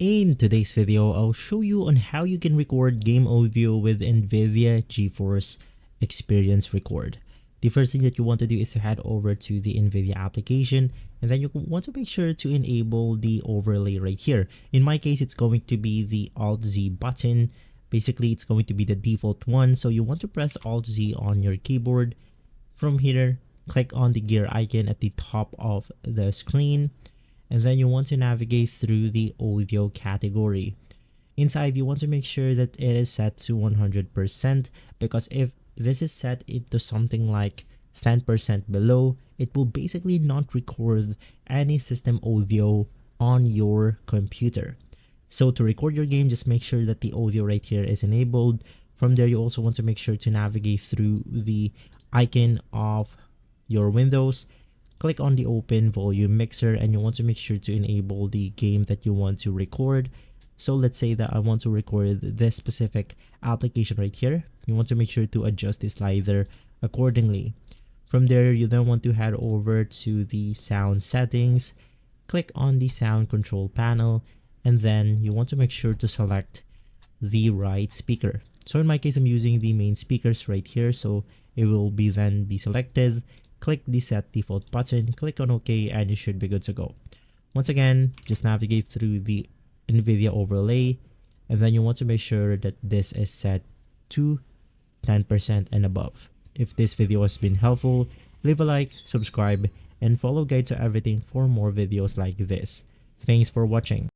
In today's video, I'll show you on how you can record game audio with NVIDIA GeForce Experience Record. The first thing that you want to do is to head over to the NVIDIA application, and then you want to make sure to enable the overlay right here. In my case, it's going to be the Alt-Z button. Basically, it's going to be the default one, so you want to press Alt-Z on your keyboard. From here, click on the gear icon at the top of the screen, and then you want to navigate through the audio category. Inside, you want to make sure that it is set to 100%, because if this is set into something like 10% below, it will basically not record any system audio on your computer. So to record your game, just make sure that the audio right here is enabled. From there, you also want to make sure to navigate through the icon of your Windows. Click on the open volume mixer, and you want to make sure to enable the game that you want to record. So let's say that I want to record this specific application right here. You want to make sure to adjust the slider accordingly. From there, you then want to head over to the sound settings, click on the sound control panel, and then you want to make sure to select the right speaker. So in my case, I'm using the main speakers right here, so it will then be selected. Click the set default button, click on OK, and you should be good to go. Once again, just navigate through the NVIDIA overlay, and then you want to make sure that this is set to 10% and above. If this video has been helpful, leave a like, subscribe, and follow Guide to Everything for more videos like this. Thanks for watching.